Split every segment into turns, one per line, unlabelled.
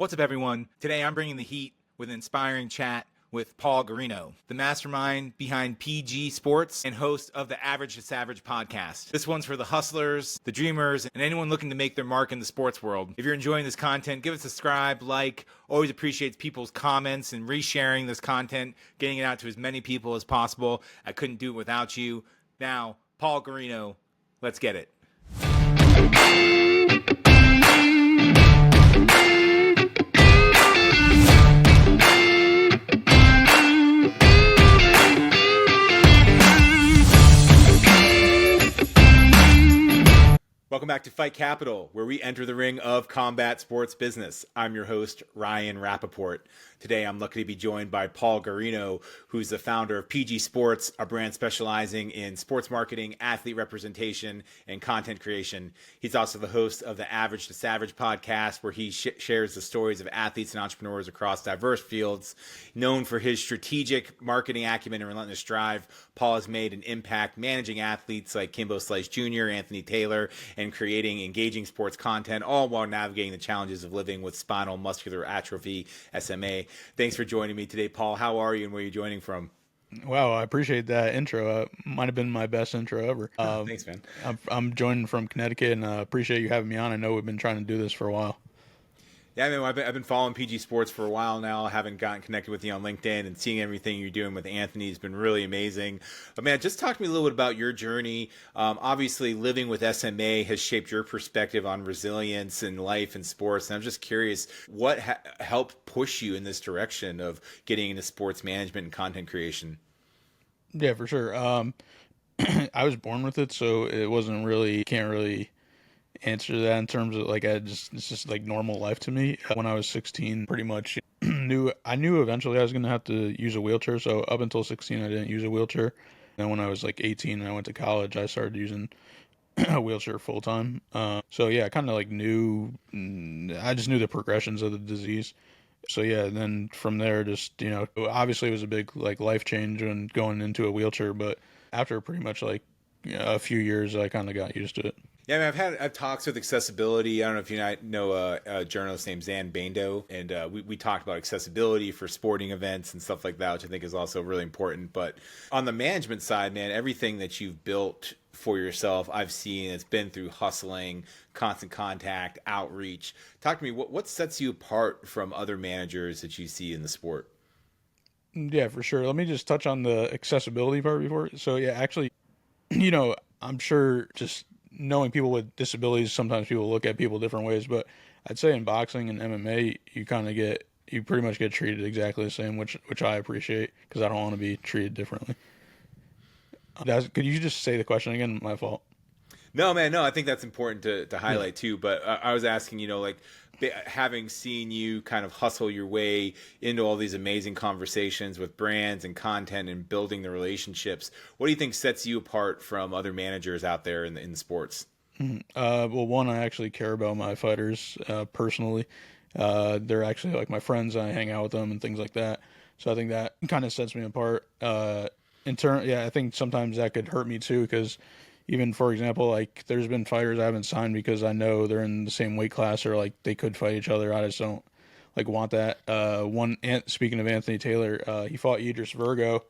What's up, everyone? Today I'm bringing the heat with an inspiring chat with Paul Guarino, the mastermind behind PG Sports and host of the Average to Savage podcast. This one's for the hustlers, the dreamers, and anyone looking to make their mark in the sports world. If you're enjoying this content, give it a subscribe, like. Always appreciates people's comments and resharing this content, getting it out to as many people as possible. I couldn't do it without you. Now, Paul Guarino, let's get it. Welcome back to Fight Capital, where we enter the ring of combat sports business. I'm your host, Ryan Rapaport. Today, I'm lucky to be joined by Paul Guarino, who's the founder of PG Sports, a brand specializing in sports marketing, athlete representation, and content creation. He's also the host of the Average to Savage podcast, where he shares the stories of athletes and entrepreneurs across diverse fields. Known for his strategic marketing acumen and relentless drive, Paul has made an impact managing athletes like Kimbo Slice Jr., Anthony Taylor, and creating engaging sports content, all while navigating the challenges of living with spinal muscular atrophy, SMA. Thanks for joining me today, Paul. How are you and where are you joining from?
Wow, I appreciate that intro. Might have been my best intro ever.
Thanks, man.
I'm joining from Connecticut, and appreciate you having me on. I know we've been trying to do this for a while.
Yeah, I mean, I've been following PG Sports for a while now. I haven't gotten connected with you on LinkedIn, and seeing everything you're doing with Anthony has been really amazing. But man, just talk to me a little bit about your journey. Obviously, living with SMA has shaped your perspective on resilience in life and sports. And I'm just curious, what helped push you in this direction of getting into sports management and content creation?
Yeah, for sure. I was born with it, so it wasn't really, can't really answer that in terms of like it's just like normal life to me. When I was 16, pretty much I knew eventually I was going to have to use a wheelchair. So up until 16, I didn't use a wheelchair. Then when I was like 18 and I went to college, I started using a wheelchair full time. So yeah, I kind of like I just knew the progressions of the disease. So yeah, then from there, just, obviously it was a big like life change when going into a wheelchair, but after pretty much like a few years, I kind of got used to it.
Yeah, I mean, I've talks with accessibility. I don't know if you know a journalist named Zan Bando, and we talked about accessibility for sporting events and stuff like that, which I think is also really important. But on the management side, man, everything that you've built for yourself, I've seen it's been through hustling, constant contact, outreach. Talk to me. What sets you apart from other managers that you see in the sport?
Yeah, for sure. Let me just touch on the accessibility part before. So yeah, actually, I'm sure just knowing people with disabilities, sometimes people look at people different ways, but I'd say in boxing and MMA, you pretty much get treated exactly the same, which I appreciate because I don't want to be treated differently. Could you just say the question again? My fault.
No, man, no, I think that's important to highlight too. But I was asking, like having seen you kind of hustle your way into all these amazing conversations with brands and content and building the relationships, what do you think sets you apart from other managers out there in sports?
Well, one, I actually care about my fighters personally. They're actually like my friends. I hang out with them and things like that. So I think that kind of sets me apart. I think sometimes that could hurt me too because even, for example, like there's been fighters I haven't signed because I know they're in the same weight class or like they could fight each other. I just don't like want that. Speaking of Anthony Taylor, he fought Idris Virgo,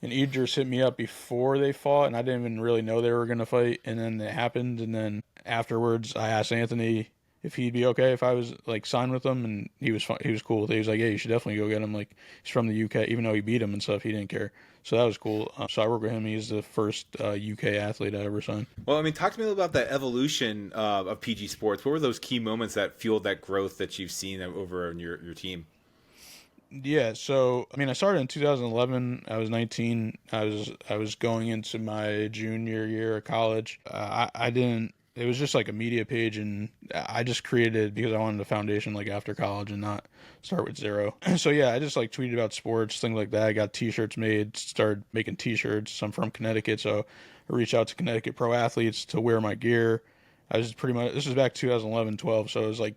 and Idris hit me up before they fought, and I didn't even really know they were gonna fight. And then it happened, and then afterwards, I asked Anthony if he'd be okay if I was like signed with him, and he was cool with it. He was like, "Yeah, you should definitely go get him." Like he's from the UK, even though he beat him and stuff, he didn't care. So that was cool. So I work with him. He's the first UK athlete I ever signed.
Well, I mean, talk to me a little about that evolution of PG Sports. What were those key moments that fueled that growth that you've seen over in your team?
Yeah, so I mean, I started in 2011. I was 19. I was going into my junior year of college. I didn't. It was just like a media page, and I just created it because I wanted a foundation like after college and not start with zero. So yeah, I just like tweeted about sports, things like that. I got T-shirts made, started making T-shirts. I'm from Connecticut, so I reached out to Connecticut pro athletes to wear my gear. I was pretty much this was back 2011, 12, so it was like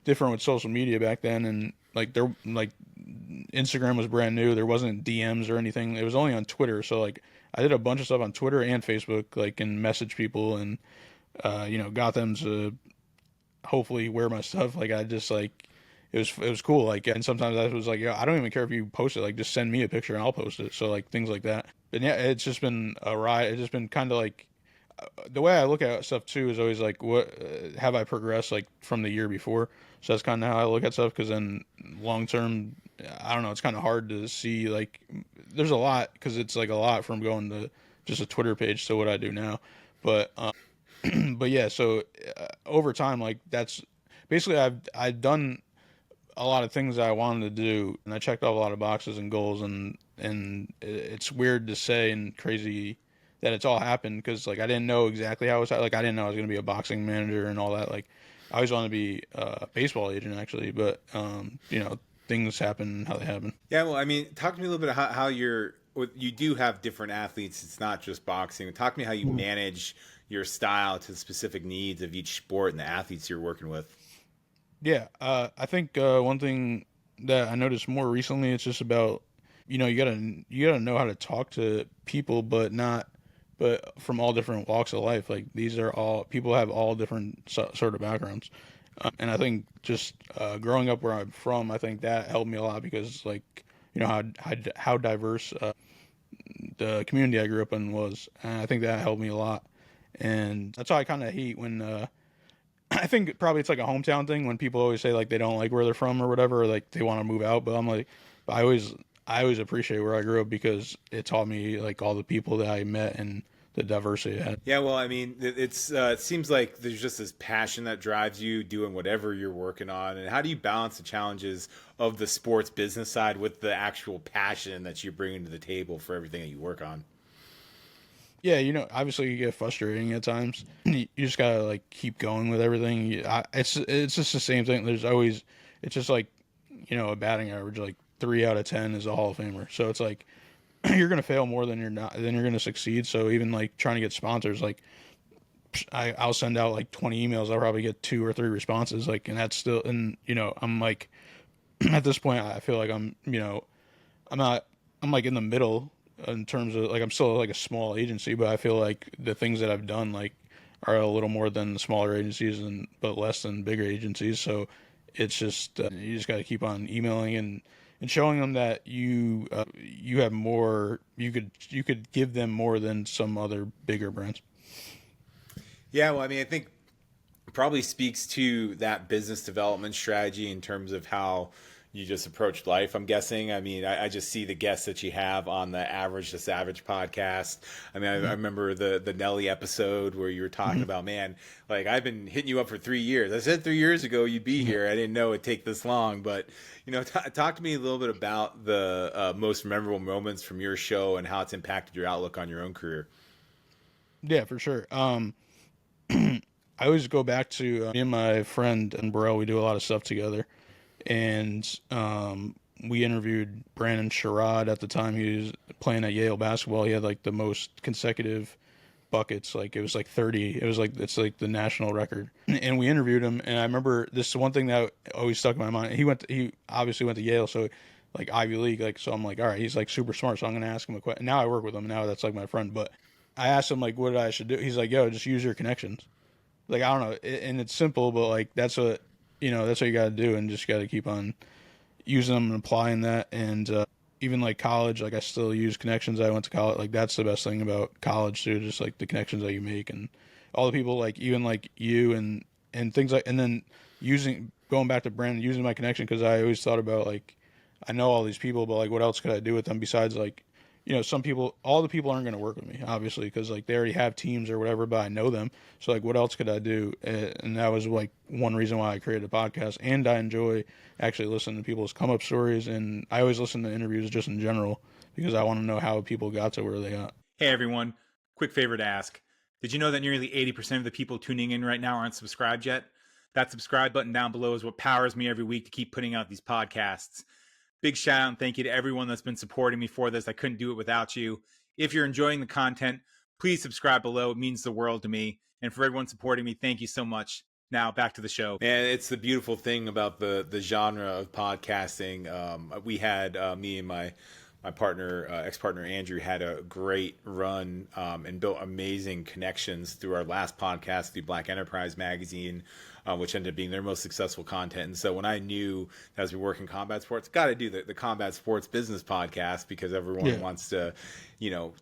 different with social media back then, and like Instagram was brand new. There wasn't DMs or anything. It was only on Twitter. So like I did a bunch of stuff on Twitter and Facebook, like and message people and got them to hopefully wear my stuff. Like I just like it was cool. Like, and sometimes I was like, yeah, I don't even care if you post it. Like, just send me a picture and I'll post it. So like things like that. But yeah, it's just been a ride. It's just been kind of like the way I look at stuff too is always like, what have I progressed like from the year before? So that's kind of how I look at stuff. Because then long term, I don't know. It's kind of hard to see like there's a lot because it's like a lot from going to just a Twitter page to what I do now. But but yeah, so over time, like that's basically I've done a lot of things that I wanted to do, and I checked off a lot of boxes and goals, and it's weird to say and crazy that it's all happened because like I didn't know exactly how it was like I didn't know I was gonna be a boxing manager and all that. Like I always wanted to be a baseball agent actually, but things happen how they happen.
Yeah, well, I mean, talk to me a little bit about how you do have different athletes. It's not just boxing. Talk to me how you manage your style to the specific needs of each sport and the athletes you're working with.
Yeah, I think one thing that I noticed more recently, it's just about, you gotta know how to talk to people, but from all different walks of life. Like these are all people have all different sort of backgrounds, and I think just growing up where I'm from, I think that helped me a lot because like how diverse the community I grew up in was, and I think that helped me a lot. And that's why I kind of hate when I think probably it's like a hometown thing when people always say like they don't like where they're from or whatever, or like they want to move out. But I'm like, but I always appreciate where I grew up because it taught me like all the people that I met and the diversity I had.
Yeah, well, I mean, it seems like there's just this passion that drives you doing whatever you're working on. And how do you balance the challenges of the sports business side with the actual passion that you're bringing to the table for everything that you work on?
Yeah, obviously you get frustrating at times. You just gotta like keep going with everything. It's just the same thing. It's just like a batting average like 3 out of 10 is a Hall of Famer. So it's like you're gonna fail more than you're gonna succeed. So even like trying to get sponsors, like I'll send out like 20 emails, I'll probably get 2 or 3 responses. Like, and that's still, and I'm like at this point, I feel like I'm not, I'm like in the middle in terms of like I'm still like a small agency, but I feel like the things that I've done like are a little more than the smaller agencies and but less than bigger agencies. So it's just you just got to keep on emailing and showing them that you have more you could give them more than some other bigger brands.
Yeah, well, I mean, I think probably speaks to that business development strategy in terms of how you just approach life. I'm guessing. I mean, I just see the guests that you have on the Average to Savage podcast. I mean, I remember the Nelly episode where you were talking about, man, like I've been hitting you up for 3 years. I said 3 years ago you'd be here. I didn't know it'd take this long, but talk to me a little bit about the most memorable moments from your show and how it's impacted your outlook on your own career.
Yeah, for sure. I always go back to me and my friend and Burrell. We do a lot of stuff together, and we interviewed Brandon Sherrod at the time. He was playing at Yale basketball. He had like the most consecutive buckets. Like it was like 30. It was like it's like the national record. And we interviewed him. And I remember this one thing that always stuck in my mind. He obviously went to Yale, so like Ivy League. Like so, I'm like, all right, he's like super smart. So I'm gonna ask him a question. Now I work with him. Now that's like my friend. But I asked him like what I should do. He's like, yo, just use your connections. Like I don't know, and it's simple, but like that's what you got to do, and just got to keep on using them and applying that. And even like college, like I still use connections. I went to college, like that's the best thing about college too, just like the connections that you make and all the people, like even like you and things like, and then using going back to Brandon, using my connection because I always thought about like I know all these people, but like what else could I do with them besides like some people, all the people aren't going to work with me, obviously, because like they already have teams or whatever, but I know them. So like, what else could I do? And that was like one reason why I created a podcast. And I enjoy actually listening to people's come up stories, and I always listen to interviews just in general because I want to know how people got to where they got.
Hey everyone, quick favor to ask. Did you know that nearly 80% of the people tuning in right now aren't subscribed yet? That subscribe button down below is what powers me every week to keep putting out these podcasts. Big shout out and thank you to everyone that's been supporting me for this. I couldn't do it without you. If you're enjoying the content, please subscribe below. It means the world to me. And for everyone supporting me, thank you so much. Now back to the show. Man, it's the beautiful thing about the genre of podcasting. We had me and my partner, ex-partner Andrew, had a great run and built amazing connections through our last podcast, through Black Enterprise Magazine, which ended up being their most successful content. And so when I knew that I was working combat sports, got to do the combat sports business podcast, because everyone
Yeah.
wants to,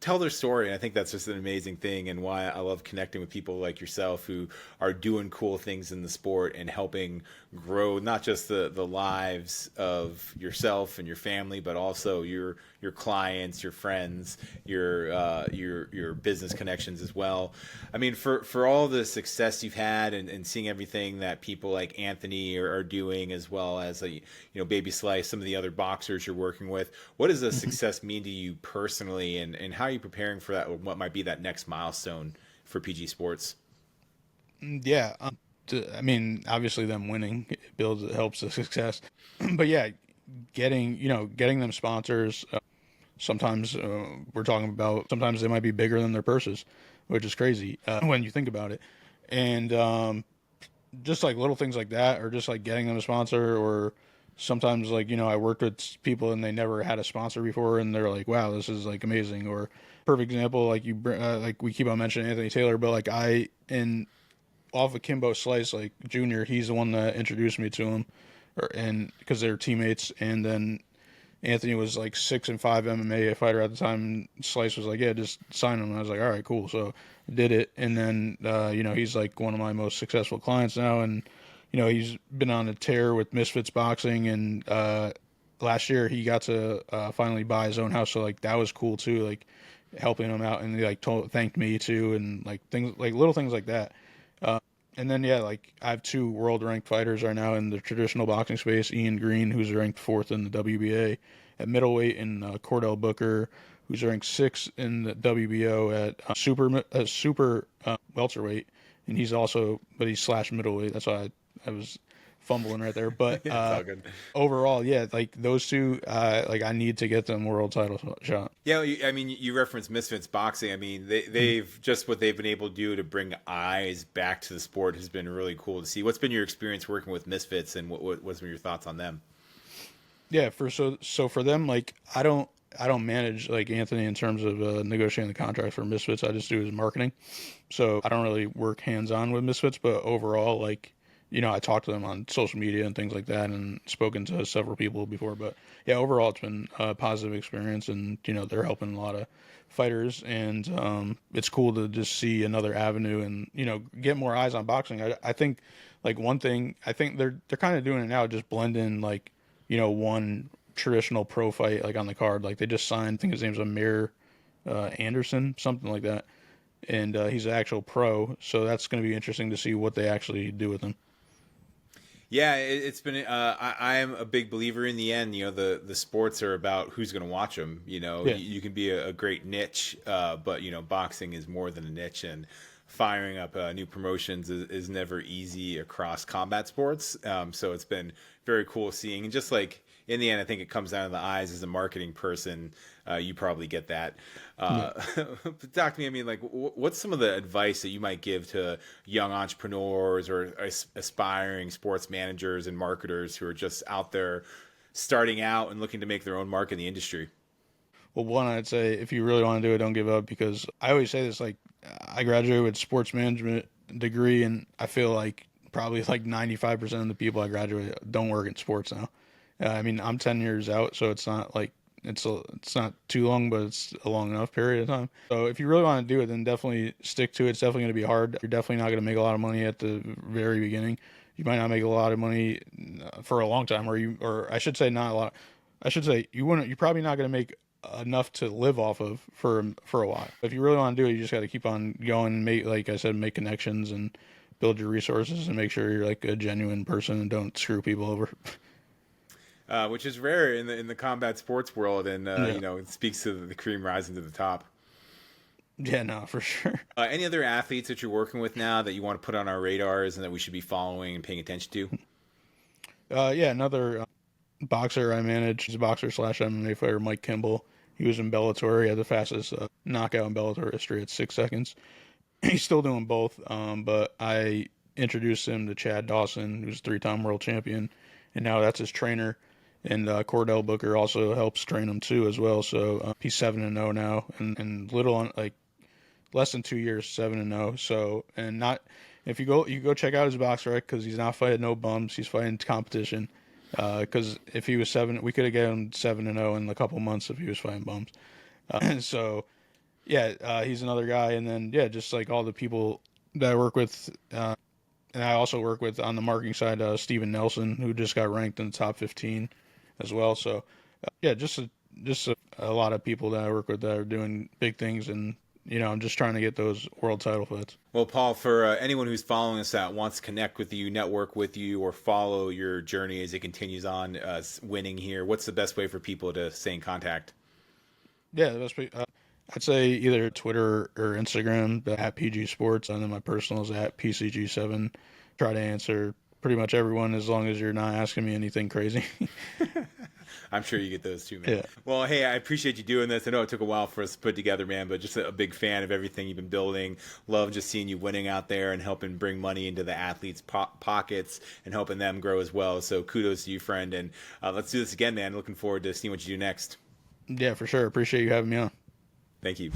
tell their story. And I think that's just an amazing thing, and why I love connecting with people like yourself who are doing cool things in the sport and helping grow not just the lives of yourself and your family, but also your clients, your friends, your business connections as well. I mean, for all the success you've had, and seeing everything that people like Anthony are doing, as well as Baby Slice, some of the other boxers you're working with, what does a success mean to you personally, and how are you preparing for that? What might be that next milestone for PG Sports?
Yeah. I mean, obviously them winning helps the success, but yeah, getting them sponsors. Sometimes we're talking about, sometimes they might be bigger than their purses, which is crazy when you think about it. And just like little things like that, or just like getting them a sponsor, or sometimes like, I worked with people and they never had a sponsor before, and they're like, wow, this is like amazing. Or perfect example, like like we keep on mentioning Anthony Taylor, but like off of Kimbo Slice, like Junior, he's the one that introduced me to him, and because they're teammates. And then Anthony was like 6-5 MMA fighter at the time. Slice was like, yeah, just sign him. And I was like, all right, cool. So I did it. And then, he's like one of my most successful clients now. And, he's been on a tear with Misfits Boxing. And last year he got to finally buy his own house. So like that was cool too, like helping him out. And he like thanked me too. And like things, like little things like that. And then, yeah, like I have two world ranked fighters right now in the traditional boxing space: Ian Green, who's ranked fourth in the WBA at middleweight, and Cordell Booker, who's ranked sixth in the WBO at super welterweight, and but he's slash middleweight. That's why I was fumbling right there. But
Yeah, it's all good.
overall, yeah, like those two, like I need to get them world title shot.
Yeah, I mean, you referenced Misfits Boxing. I mean, they've just what they've been able to do to bring eyes back to the sport has been really cool to see. What's been your experience working with Misfits, and what's been your thoughts on them?
Yeah, so for them, like I don't manage like Anthony in terms of negotiating the contract for Misfits. I just do his marketing. So I don't really work hands on with Misfits, but overall, like, I talked to them on social media and things like that, and spoken to several people before. But yeah, overall, it's been a positive experience, and they're helping a lot of fighters, and it's cool to just see another avenue, and get more eyes on boxing. I think like one thing, I think they're kind of doing it now, just blend in like one traditional pro fight like on the card. Like they just signed, I think his name's Amir Anderson, something like that, and he's an actual pro. So that's going to be interesting to see what they actually do with him.
Yeah, it's been. I am a big believer in the end. The sports are about who's going to watch them.
Yeah,
You can be a great niche, but boxing is more than a niche, and firing up new promotions is never easy across combat sports. So it's been very cool seeing, and just like in the end, I think it comes down to the eyes. As a marketing person, you probably get that.
yeah.
But talk to me. I mean, like, what's some of the advice that you might give to young entrepreneurs or aspiring sports managers and marketers who are just out there starting out and looking to make their own mark in the industry?
Well, one, I'd say if you really want to do it, don't give up, because I always say this, like I graduated with sports management degree, and I feel like probably like 95% of the people I graduated don't work in sports now. I mean, I'm 10 years out, so it's not like it's not too long, but it's a long enough period of time. So if you really want to do it, then definitely stick to it. It's definitely going to be hard. You're definitely not going to make a lot of money at the very beginning. You might not make a lot of money for a long time, or I should say not a lot. I should say you wouldn't. You're probably not going to make enough to live off of for a while. If you really want to do it, you just got to keep on going. And make, like I said, make connections and build your resources, and make sure you're like a genuine person and don't screw people over.
Which is rare in the combat sports world, and
Yeah.
it speaks to the cream rising to the top.
Yeah, no, for sure.
Any other athletes that you're working with now that you want to put on our radars and that we should be following and paying attention to?
Yeah, another boxer I managed is a boxer slash MMA fighter, Mike Kimball. He was in Bellator. He had the fastest knockout in Bellator history at 6 seconds. He's still doing both, but I introduced him to Chad Dawson, who's a three-time world champion, and now that's his trainer. And Cordell Booker also helps train him too as well. So he's 7-0 now, and little on like less than 2 years, 7-0. So, and not, If you go check out his box rec, because he's not fighting no bums. He's fighting competition. Because if he was 7, we could have got him 7-0 in a couple months if he was fighting bums. So yeah, he's another guy. And then yeah, just like all the people that I work with, and I also work with on the marketing side, Steven Nelson, who just got ranked in the top 15 as well. So yeah, just a lot of people that I work with that are doing big things, and I'm just trying to get those world title fights.
Well, Paul, for anyone who's following us that wants to connect with you, network with you, or follow your journey as it continues on winning here, what's the best way for people to stay in contact?
Yeah, the best way, I'd say either Twitter or Instagram at PG Sports, and then my personal is at PCG7. Try to answer pretty much everyone as long as you're not asking me anything crazy.
I'm sure you get those too, man.
Yeah.
Well, hey, I appreciate you doing this. I know it took a while for us to put together, man, but just a big fan of everything you've been building. Love just seeing you winning out there and helping bring money into the athletes' pockets and helping them grow as well. So kudos to you, friend. And let's do this again, man. Looking forward to seeing what you do next.
Yeah, for sure. Appreciate you having me on.
Thank you.